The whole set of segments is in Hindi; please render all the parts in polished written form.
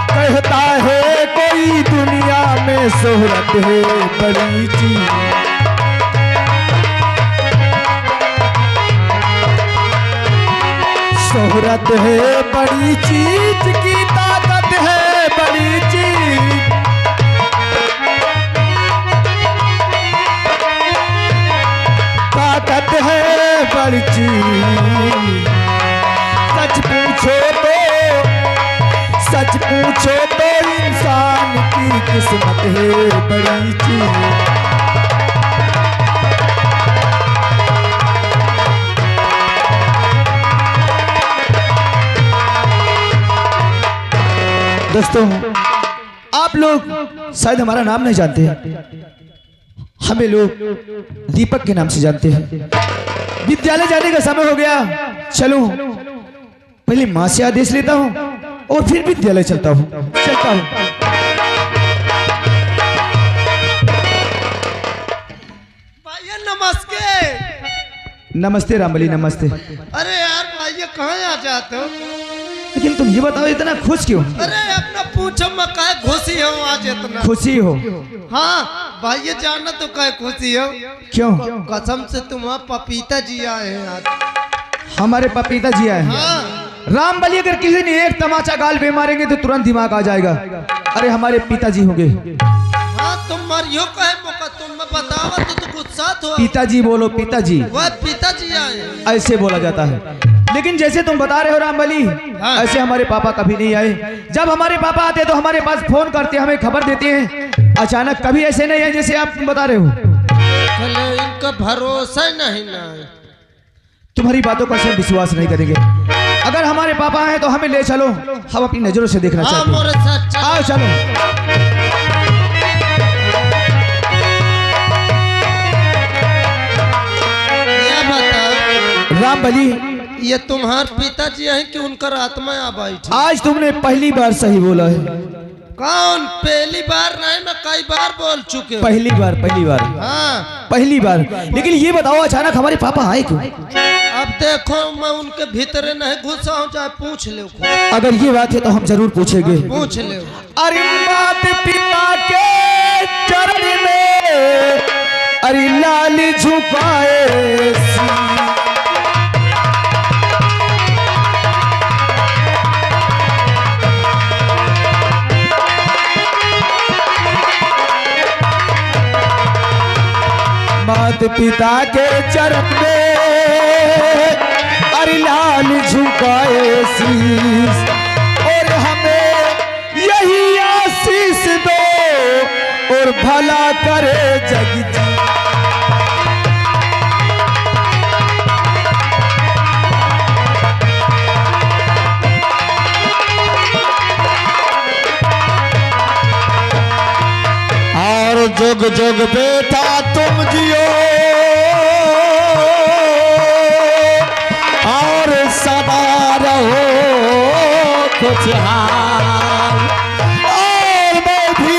कहता है कोई दुनिया में शोहरत है बड़ी चीज। शोहरत है बड़ी चीज की ताकत है बड़ी चीज। ताकत है बड़ी चीज। सच पूछो तो इंसान की किस्मत है बड़ी चीज। दोस्तों, आप लोग शायद हमारा नाम नहीं जानते हैं, हमें लोग दीपक के नाम से जानते हैं। विद्यालय जाने का समय हो गया, चलो पहले माँ से आदेश लेता हूँ और फिर विद्यालय चलता हूँ। भैया नमस्ते। नमस्ते रामबली, नमस्ते। अरे यार भैया कहाँ आ जाते हो? लेकिन तुम ये बताओ इतना खुश क्यों? अरे अपना पूछो, मैं कहे खुशी हो आज इतना? खुशी हो? हाँ भैया, जाना तो कहे खुशी हो। क्यों? कसम से तुम्हारा पपीता जी आए हैं आज। हमारे पपीता जी आए हैं? हाँ। रामबली, अगर किसी ने एक तमाचा गाल पे मारेंगे तो तुरंत दिमाग आ जाएगा। अरे हमारे पिताजी होंगे। हाँ तुम मरियो कहे मौका, तुम मैं बतावा तो गुस्सा हो। पिताजी बोलो, पिताजी। वह पिताजी आए ऐसे बोला जाता है। लेकिन जैसे तुम बता रहे हो रामबली, हाँ। ऐसे हमारे पापा कभी नहीं आए। जब हमारे पापा आते तो हमारे पास फोन करते, हमें खबर देते हैं। अचानक कभी ऐसे नहीं है जैसे आप बता रहे हो। इनका भरोसा नहीं ना। तुम्हारी बातों का सिर्फ विश्वास नहीं करेंगे। अगर हमारे पापा हैं तो हमें ले चलो, हम अपनी नजरों से देखना चाहते हैं। आओ चलो। ये बताओ रामबली, ये तुम्हारे पिताजी हैं कि उनका आत्मा आ बैठी? आज तुमने पहली बार सही बोला है। कौन? पहली बार नहीं, मैं कई बार बोल चुके। पहली बार, पहली बार। हाँ पहली बार। लेकिन ये बताओ अचानक हमारे पापा आए क्यों? अब देखो, मैं उनके भीतर नहीं घुसा हूँ, चाहे पूछ लो। अगर ये बात है तो हम जरूर पूछेंगे। पूछ लो। अरे मात पिता के चरण में अरे लाल झुकाए मात पिता के चरण में अरे लाल झुकाए शीस और हमें यही आशीष दो और भला करे जग। और जुग जुग बेटा तुम जियो और सदा रहो खुशहाल। और मैं भी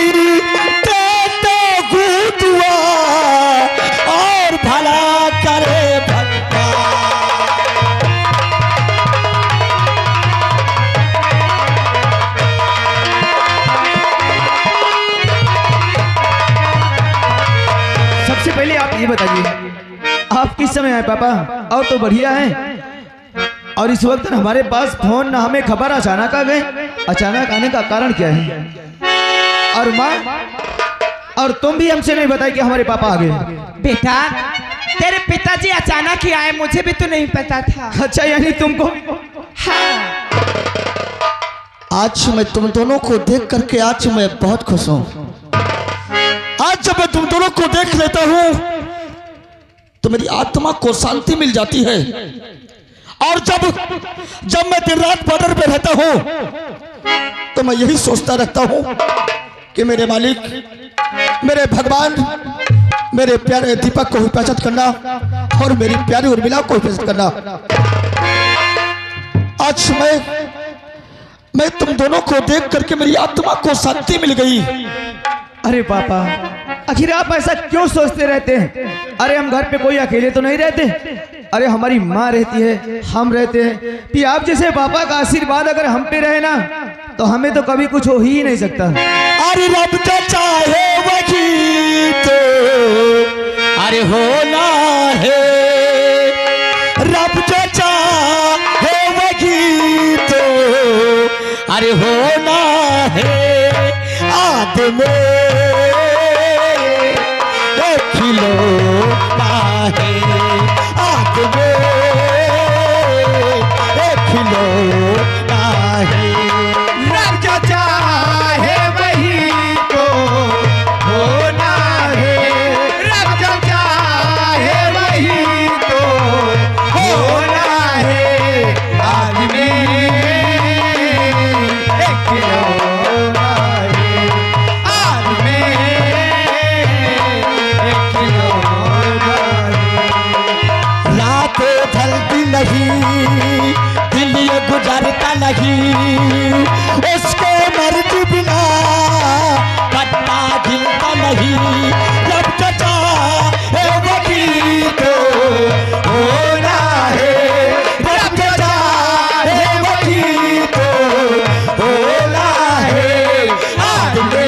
देता हूँ दुआ और भला करे भगवान। सबसे पहले आप ये बताइए, आप किस समय आए पापा? और तो बढ़िया है। और इस वक्त हमारे पास फोन ना, हमें खबर अचानक आ गए। अचानक आने का कारण क्या है? और माँ, और तुम भी हमसे नहीं बताए कि हमारे पापा आ गए। बेटा, तेरे पिताजी अचानक ही आए, मुझे भी तो नहीं पता था। अच्छा, यानी तुमको? हाँ। आज मैं तुम दोनों को देख करके आज मैं बहुत खुश हूँ। आज जब मैं तुम दोनों को देख लेता हूँ तो मेरी आत्मा को शांति मिल जाती है। और जब मैं दिन रात बॉर्डर पे रहता हूँ तो मैं यही सोचता रहता हूँ कि मेरे मालिक, मेरे भगवान, मेरे प्यारे दीपक को हिफाजत करना और मेरी प्यारी उर्मिला को हिफाजत करना। आज मैं तुम दोनों को देख करके मेरी आत्मा को शांति मिल गई। अरे पापा, आखिर आप ऐसा क्यों सोचते रहते हैं? अरे हम घर पे कोई अकेले तो नहीं रहते। अरे हमारी माँ रहती है, हम रहते हैं, कि आप जैसे पापा का आशीर्वाद अगर हम पे रहे ना तो हमें तो कभी कुछ हो ही नहीं सकता। अरे रब जो चाहे वही तो अरे होना है, रब जो चाहे वही तो अरे होना है। आदमी एक खिलौना है, आदमी एक खिलौना है। रब जो चाहे वही तो होना है, रब जो चाहे वही तो होना है। आदमी एक खिलौना है, आदमी एक खिलौना है। रात ढलती नहीं, दिल ये गुजरता नहीं, उसको मर्जी बिना पत्ता गिलता नहीं। जब चचा है वही तो होना है, जब चचा है वही तो होना है। आदमी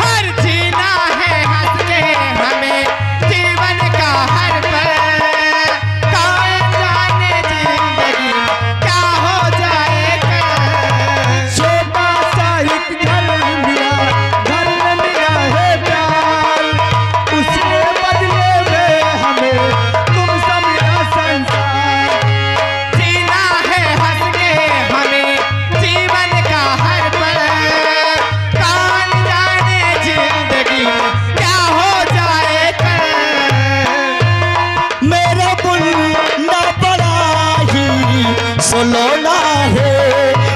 हर जीना है हंस के हमें जीवन का हर पल, कौन जाने जिंदगी क्या हो जाए कल। छोटा सा एक घर मिला, घर में मिला है प्यार, उसके बदले में हमें तुमसे मिला संसार। जीना है हंस के हमें जीवन का हर पल, कौन जाने जिंदगी क्या हो जाए कल। मेरा गुंडा बड़ा ही सोलोना है,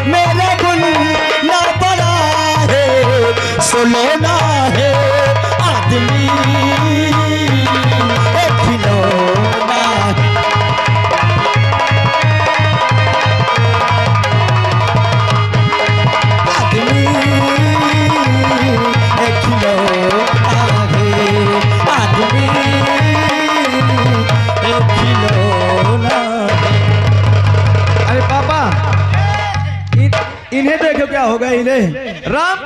मेरा गुंडा बड़ा है सोलोना है। आदमी एक खिलौना है, आदमी एक खिलौना है, आदमी एक खिलौना है। अरे पापा इन्हें देखो क्या हो गया इन्हें। राम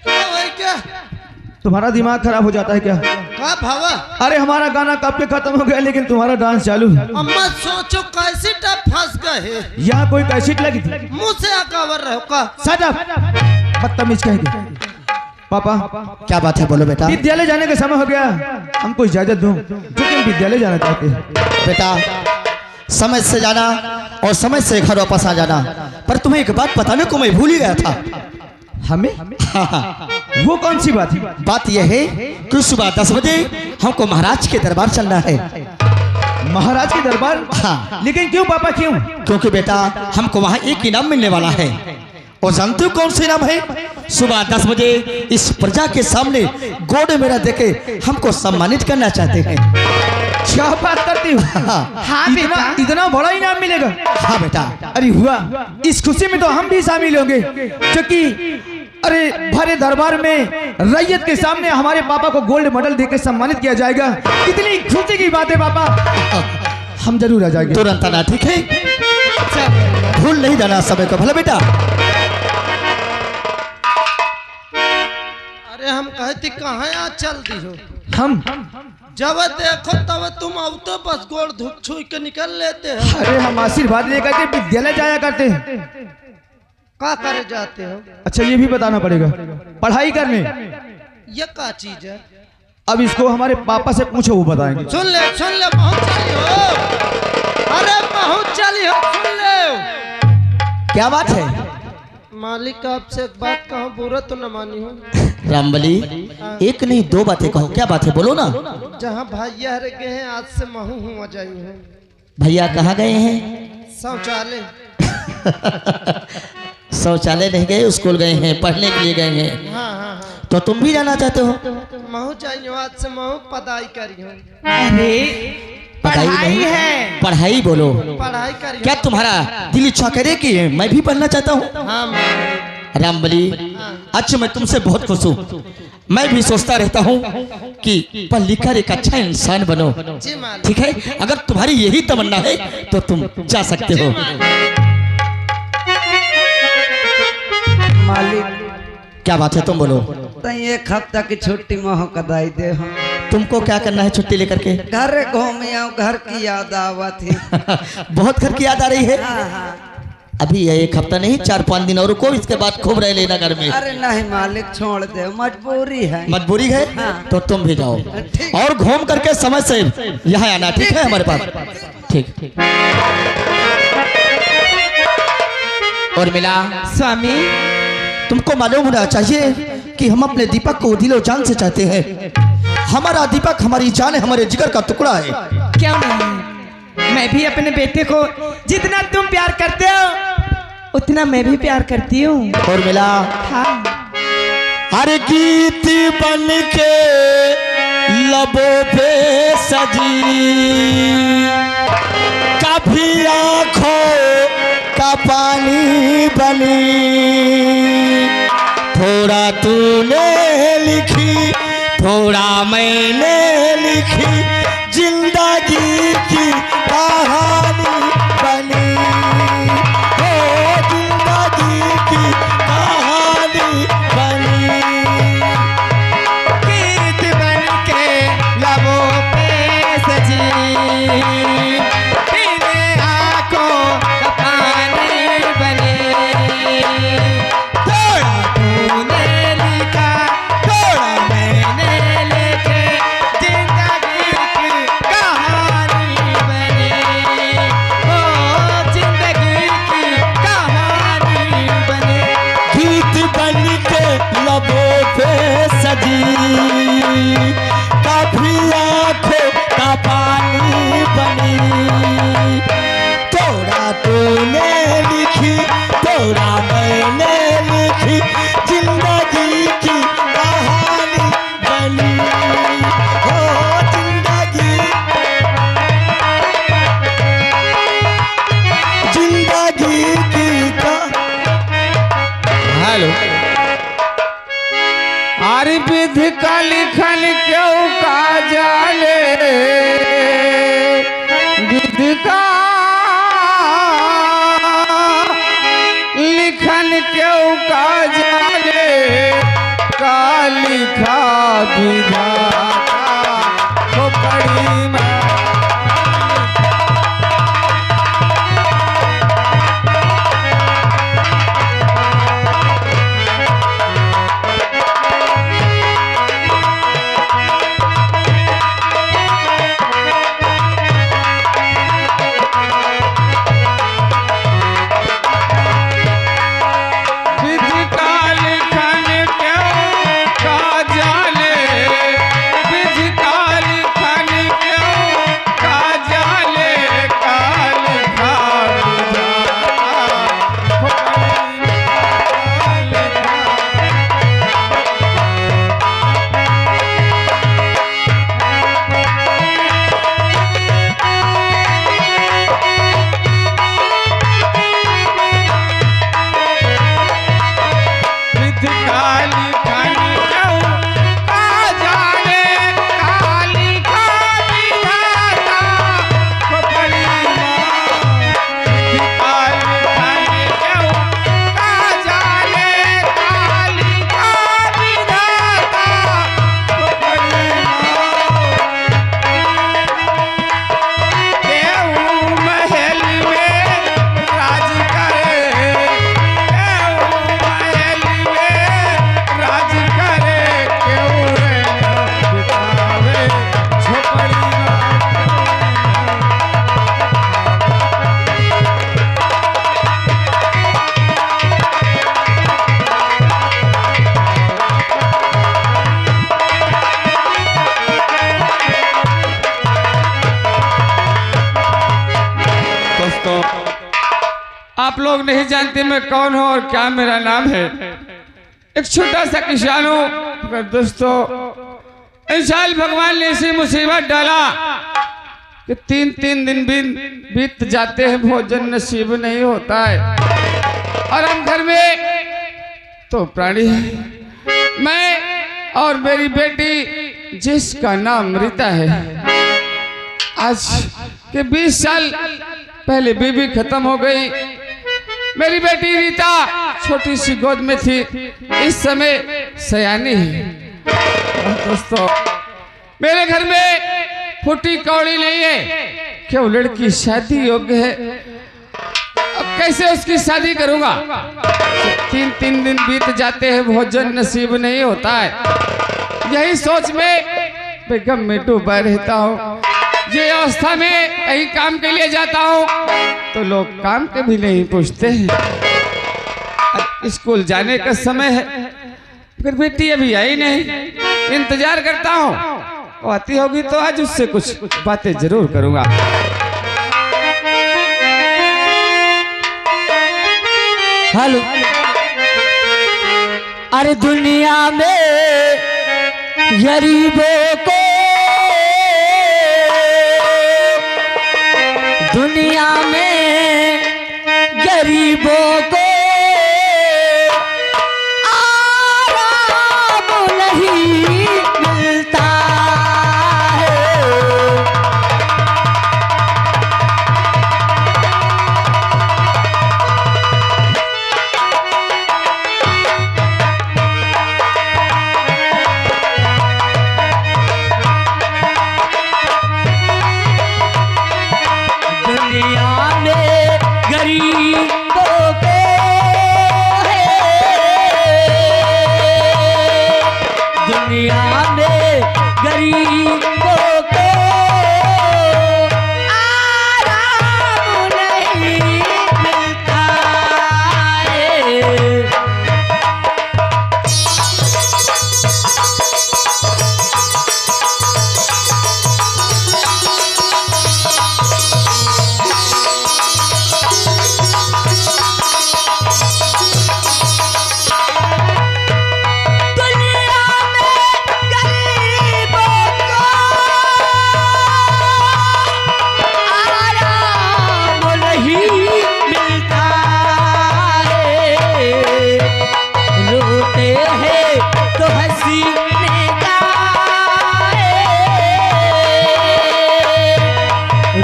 क्या भाई क्या तुम्हारा दिमाग खराब हो जाता है क्या? का भावा? अरे हमारा गाना कब के खत्म हो गया लेकिन तुम्हारा डांस चालू है। अम्मा सोचो कैसे टप फंस गए है, यहाँ कोई कैसेट लगी थी? मुंह से आकावर रहो का। शट अप, बदतमीज कह दे। पापा क्या बात है, बोलो बेटा। विद्यालय जाने का समय हो गया, हमको इजाजत दो क्योंकि हम विद्यालय जाना चाहते हैं। बेटा समय से जाना और समय से घर वापस आ जाना, पर तुम्हें एक बात बताने को मैं भूल ही गया था। हमें? वो कौन सी बात है? बात यह है कि सुबह 10 बजे हमको महाराज के दरबार चलना है। महाराज के दरबार? हाँ। लेकिन क्यों पापा क्यों? क्योंकि बेटा हमको वहाँ एक इनाम मिलने वाला है, और जानते हो कौन सा इनाम है? सुबह 10 बजे इस प्रजा के सामने गोड़ मेरा देके हमको सम्मानित करना चाहते हैं। क्या बात करती हो? हाँ बेटा। इतना बड़ा इनाम मिलेगा? हाँ बेटा। अरे हुआ, इस खुशी में तो हम भी शामिल होंगे क्योंकि अरे भरे दरबार में रैयत के सामने हमारे पापा को गोल्ड मेडल देकर सम्मानित किया जाएगा। कितनी खुशी की बात है पापा, हम जरूर आ जाएंगे। तुरंत आना, ठीक है? भूल नहीं जाना समय को, भला बेटा। अरे हम कहती कहाँ आज चल दी हो, हम जब देखो तब तुम अब तो बस गोड़ धूप छुई के निकल लेते हैं। अरे हम आशीर्वाद लेकर के विद्यालय जाया करते हैं। का करे जाते हो? अच्छा ये भी बताना पड़ेगा, पढ़ाई करने। ये का चीज है? अब इसको हमारे पापा से पूछो, वो बताएंगे। सुन ले बहुत चली हो, अरे बहुत चली हो, सुन ले। क्या बात है? मालिक आपसे एक बात कहूँ, बुरा तो न मानी हो। रामबली, एक नहीं दो बातें कहो, क्या बात है, बोलो ना। जहाँ भैया रह गए हैं आज से महू हुआ जाई है। भैया कहाँ गए हैं? शौचालय। शौचालय नहीं गए, स्कूल गए हैं, पढ़ने के लिए गए हैं। हाँ हाँ हाँ। तो तुम भी जाना चाहते हो? महू चाहिए आज से महू पढ़ाई करी हूँ। अरे पढ़ाई है, पढ़ाई बोलो। पढ़ाई करी क्या तुम्हारा दिल इच्छा करे कि मैं भी पढ़ना चाहता हूँ? हाँ मालिक। रामबली, अच्छा मैं तुमसे बहुत खुश हूँ। मैं भी सोचता रहता हूँ कि पढ़ लिख कर एक अच्छा इंसान बनो। जी मालिक। ठीक है, अगर तुम्हारी यही तमन्ना है तो तुम जा सकते हो। मालिक क्या बात है, तुम बोलो। तई एक हफ्ता की छुट्टी मोह कदाई दे हम। तुमको क्या करना है छुट्टी लेकर के? घर घूम आऊं, घर की याद आवा थी। बहुत घर की याद आ रही है। हाँ हाँ। अभी ये एक हफ्ता नहीं, 4-5 दिन और रुको, इसके बाद खूब रह लेना घर में। अरे नहीं मालिक, छोड़ दे, मजबूरी है। मजबूरी है तो तुम भी जाओ ठीक। और घूम करके समय से यहाँ आना, ठीक है हमारे पास? ठीक। और मिला स्वामी, तुमको मालूम होना चाहिए कि हम अपने दीपक को दिलो जान से चाहते हैं। हमारा दीपक हमारी जान है, हमारे जिगर का टुकड़ा है। क्यों नहीं? मैं भी अपने बेटे को जितना तुम प्यार करते हो उतना मैं भी प्यार करती हूँ। और मिला हाँ। हर गीत बन के लबों पे सजी, कभी आंखों का पानी बनी, थोड़ा तूने लिखी थोड़ा मैंने लिखी, जिंदगी की कहानी बनी, ओ जिंदगी की कहानी बनी। गीत बन के लबों पे सजी, बिन आँखों का पानी बनी, थोड़ा तूने लिखा थोड़ा मैंने लिखे, जिंदगी की कहानी बनी, ओ जिंदगी की कहानी बनी। गीत बन के लबों पे सजी, कभी आंखों का पानी बनी, थोड़ा तूने लिखी थोड़ा मैंने लिखी, जिंदगी की कहानी बनी, ओ जिंदगी की हेलो। अरे विध का लिखन क्यों का जाले, विध का लिखन क्यों का जाले, का लिखा विधाता को पड़ी मैं। विधि का लिखन क्यों का जाने, लोग नहीं जानते मैं कौन हूँ और क्या मेरा नाम है। एक छोटा सा किसान हूँ, मगर दोस्तों इस साल भगवान ने ऐसी मुसीबत डाला कि 3-3 दिन बीत जाते हैं, भोजन नसीब नहीं होता है। और हम घर में तो प्राणी है, मैं और मेरी बेटी जिसका नाम रीता है। आज के 20 साल पहले बीबी खत्म हो गई। मेरी बेटी रीता छोटी सी गोद में थी, इस समय सयानी है। दोस्तों मेरे घर में फूटी कौड़ी नहीं है कि वो लड़की शादी योग्य है। अब कैसे उसकी शादी करूंगा? 3-3 दिन बीत जाते हैं, भोजन नसीब नहीं होता है। यही सोच में बेगम में डूबा रहता हूँ। ये अवस्था में कहीं काम के लिए जाता हूँ तो लोग काम के भी नहीं पूछते हैं। स्कूल जाने का समय है, फिर बेटी अभी आई नहीं, इंतजार करता हूँ। वो आती होगी तो आज उससे कुछ बातें जरूर करूंगा। हेलो, अरे दुनिया में गरीबों को, दुनिया में गरीबों को आराम नहीं मिलता है। दुनिया में गरीबों को दुनिया में गरीबों को आराम नहीं मिलता है।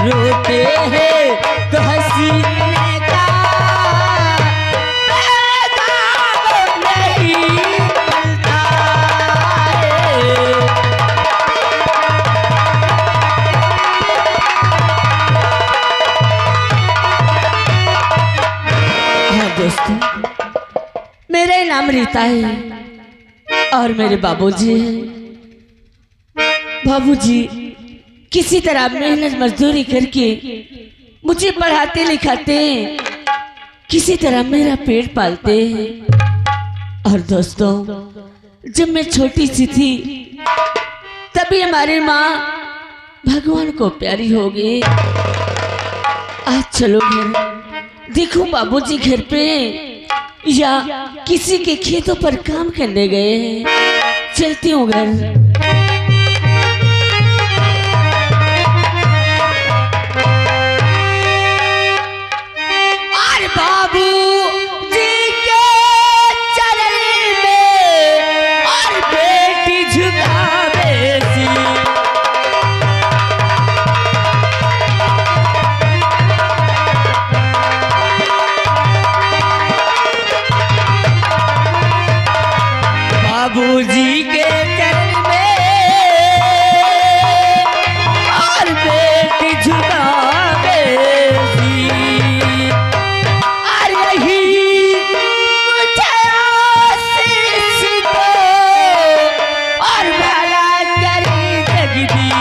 रोते हैं तो हंसने का पैगाम नहीं मिलता है। हाँ दोस्तों, मेरा नाम रीता है और मेरे बाबूजी हैं। बाबूजी किसी तरह मेहनत मजदूरी करके मुझे पढ़ाते लिखाते हैं, किसी तरह मेरा पेट पालते हैं। और दोस्तों जब मैं छोटी सी थी तभी हमारी माँ भगवान को प्यारी हो गई। आज चलो घर देखो, बाबूजी घर पे या किसी के खेतों पर काम करने गए हैं। चलती हूँ घर। बाबूजी के चरण में और बेटी झुकावे सी, और यही मुझे आशीष दो और भला करी जगदी।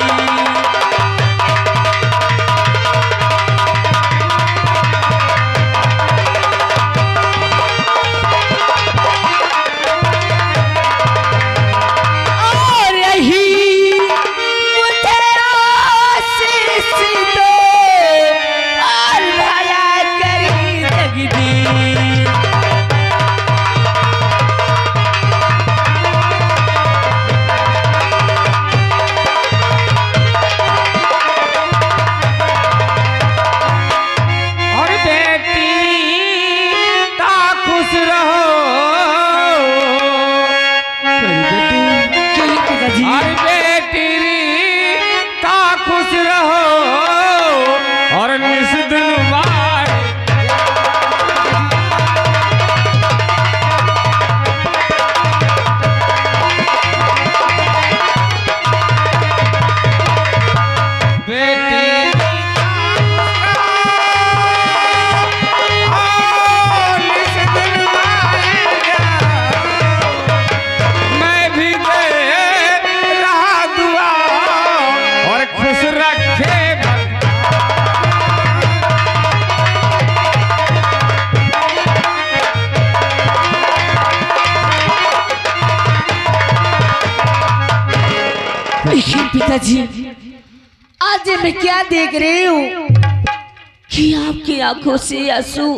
लेकिन पिताजी आज मैं क्या देख रही हूँ कि आपकी आंखों से आंसू,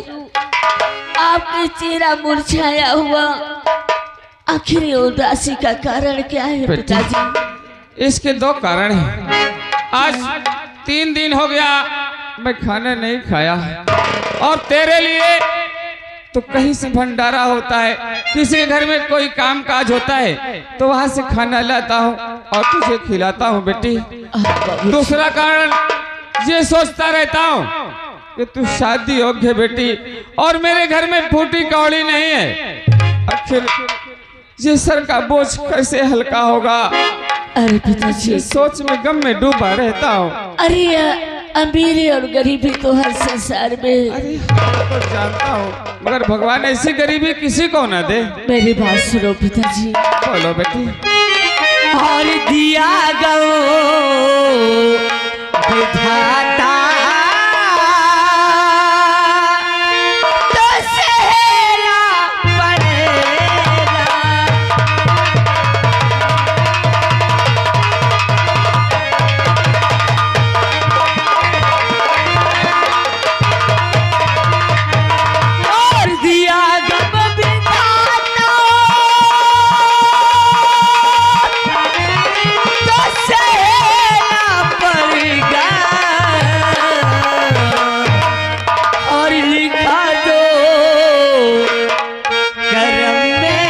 आपका चेहरा मुरझाया हुआ, आखिर ये उदासी का कारण क्या है पिताजी? इसके दो कारण हैं। आज 3 दिन हो गया मैं खाना नहीं खाया, और तेरे लिए तो कहीं से भंडारा होता है, किसी के घर में कोई काम काज होता है तो वहां से खाना लाता हूँ और तुझे खिलाता हूँ बेटी। दूसरा कारण ये सोचता रहता हूँ कि तू शादी योग्य बेटी, और मेरे घर में फूटी कौड़ी नहीं है। आखिर ये सर का बोझ कैसे हल्का होगा? अरे पिताजी, सोच में गम में डूबा रहता हूँ। अरे अमीरी और गरीबी तो हर संसार में। अरे तो जानता हूँ, मगर भगवान ऐसी गरीबी किसी को ना दे। मेरी बात सुनो पिताजी। बोलो बेटी। और दिया गो विधाता तो सहना पड़ेगा। और दिया गो विधाता तो सहना पड़ेगा। और लिखा दो करम में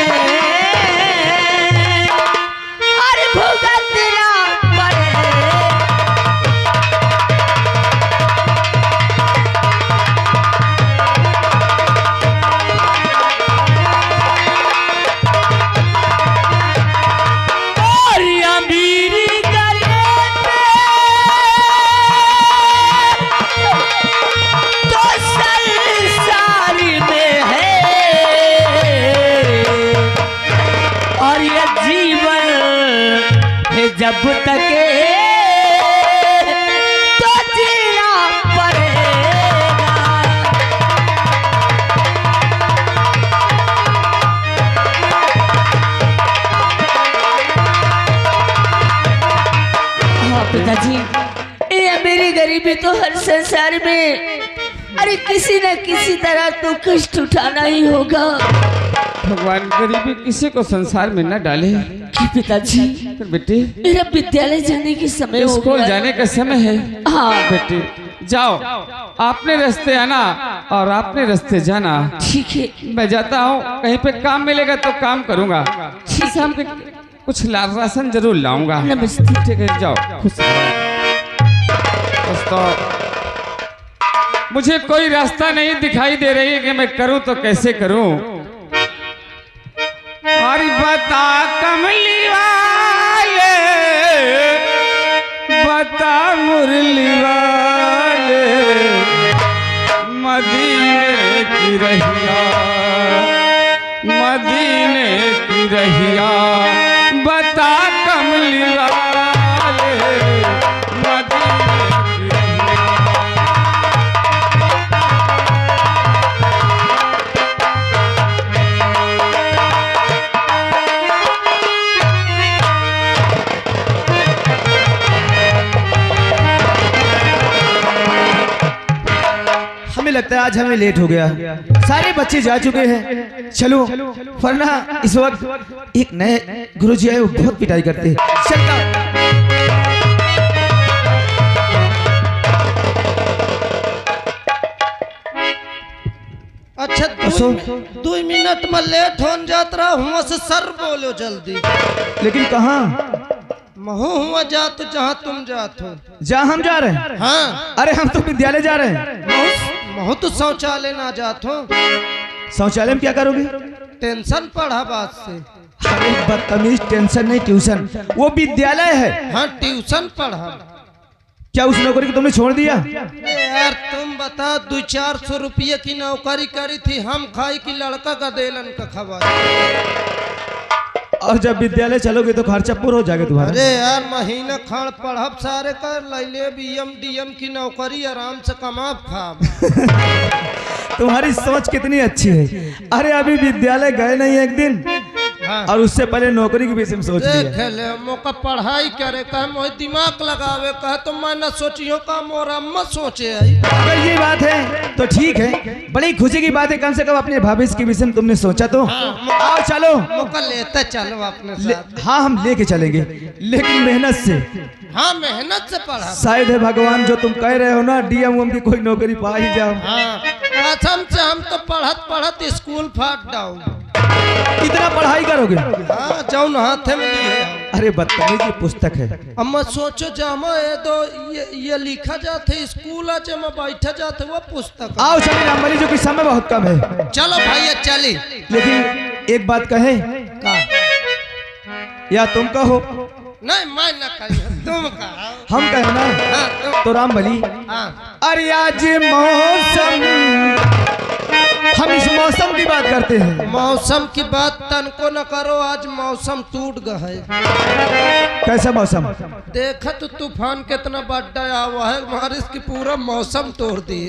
और भुगतना पड़ेगा। और अमीरी गले तो संसार में है, और ये जीवन है जब तक तो जीना पड़ेगा। हाँ पिताजी, ये मेरी गरीबी तो हर संसार में, अरे किसी न किसी तरह तो कष्ट उठाना ही होगा। भगवान गरीबी किसी को संसार में न डाले। कि पिताजी, फिर बेटी मेरा विद्यालय जाने की समय हो स्कूल गया। जाने का समय है। हाँ बेटी जाओ, आपने रास्ते आना और आपने रास्ते जाना। ठीक है। मैं जाता हूँ, कहीं पे काम मिलेगा तो काम करूँगा। शाम के कुछ राशन जरूर लाऊंगा। नमस्ते। ठीक है, जाओ खुश रहो। दोस्तों, मुझे कोई रास्ता नहीं दिखाई दे रही है कि मैं करूं तो कैसे करूं। हरी बता कमली वाले, बता मुरली वाले, मदीने की रहिया, मदीने की रहिया, बता कमली वाले, मदीने की रहिया। हमें लगता है आज हमें लेट हो गया, सारे बच्चे जा चुके हैं। चलो, वरना इस वक्त एक नए गुरुजी आए, वो बहुत पिटाई करते हैं। चलता अच्छा असो। 2 मिनट में लेट हो जात रहा हुआ से सर बोलो जल्दी। लेकिन कहाँ? महू हुआ जात जहाँ तुम जात हो। जहाँ हम जा रहे हैं? हाँ, अरे हम तो विद्यालय जा रहे हैं। महू तो शौचालय ना जात हो। शौचालय में क्या करोगे? टेंशन पढ़ा बात से। अरे बदतमीज, टेंशन नहीं ट्यूशन, वो विद्यालय है। हाँ, ट्यूशन पढ़ा। क्या उस नौकरी को तुमने छोड़ दिया? यार तुम बता, 200-400 रुपये की नौकरी करी थी हम, खाई की लड़का का देलन का खबर। और जब विद्यालय चलोगे तो खर्चा पूरा हो जाएगा तुम्हारा। अरे यार महीना खड़ पढ़ब सारे कर लैले, BM DM की नौकरी आराम से कमाब खाब। तुम्हारी सोच कितनी अच्छी है। अरे अभी विद्यालय गए नहीं एक दिन, हाँ। और उससे पहले नौकरी के विषय में सोच देख लिया। ले मौका पढ़ाई करे कहे मोह दिमाग लगावे कहे तो मैं न सोचियो का मोरा मत सोचे आई। अगर ये बात है तो ठीक है, बड़ी खुशी की बात है, कम से कम अपने भविष्य के विषय में तुमने सोचा तो। आओ चलो। मौका लेते चलो अपने साथ। हाँ हम लेके चलेंगे, लेकिन मेहनत से। हाँ मेहनत से पढ़ा। शायद है भगवान जो तुम कह रहे हो ना, डीएम की कोई नौकरी पा ही जाओ। हाँ कसम से हम तो पढ़त पढ़त स्कूल फाट डाउन। कितना पढ़ाई करोगे? हाँ जौन हाथे में लिए। अरे बदतमीज की पुस्तक है। अम्मा सोचो जामा है तो ये लिखा जाते स्कूल आज में बैठा जाते वो पुस्तक। आओ चलिए रामबली जो कि समय बहुत कम है। चलो भैया चली। लेकिन एक बात कहे का या तुम कहो? नहीं मैं न कहियो तुम कहो। हम कहे ना। हाँ, तुम। तो रामबली हाँ। अरे आज मौसम, हम इस मौसम की बात करते हैं। मौसम की बात तनको न करो, आज मौसम टूट गया है। कैसा मौसम? देखा तो तूफान कितना बड़ा हुआ है, बारिश की पूरा मौसम तोड़ दी।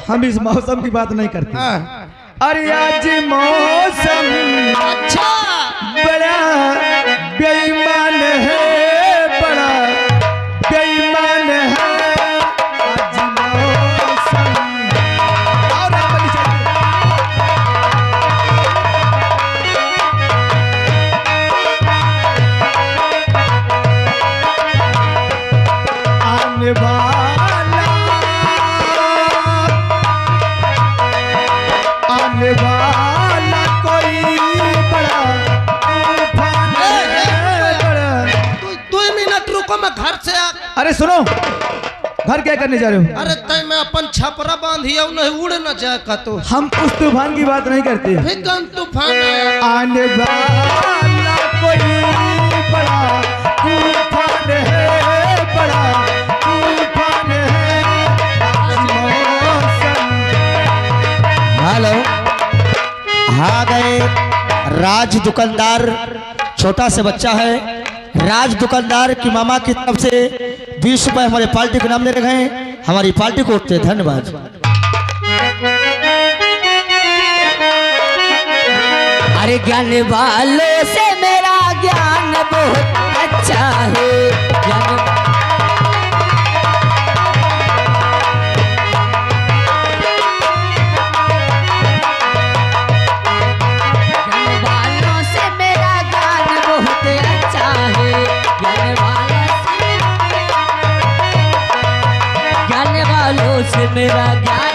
हम इस मौसम की बात नहीं करते। हाँ। अरे आज मौसम अच्छा बड़ा बेईमान है, बड़ा बेईमान है आज मौसम। आओ रामबली चलिए। आने वाला, आने वाला कोई बड़ा तूफान है, बड़ा। 2 मिनट रुको मैं घर से आ। अरे सुनो, घर क्या करने जा रहे हो? अरे तय मैं अपन छपरा बांधिया नहीं उड़ न जाए का तो। हम उस तूफान की बात नहीं करते। फिर कौन तूफान आया? आने वाला कोई बड़ा तूफान है, बड़ा तूफान है आज मौसम। हेलो, आ गए राज दुकानदार। छोटा से बच्चा है। राज दुकानदार की मामा की तरफ से 20 रुपए हमारे पार्टी के नाम दे रहे हैं। हमारी पार्टी को उठते धन्यवाद। अरे ज्ञान वालों से मेरा ज्ञान बहुत अच्छा है। ज्ञान वालों से मेरा ज्ञान बहुत अच्छा है। ज्ञान वालों से मेरा ज्ञान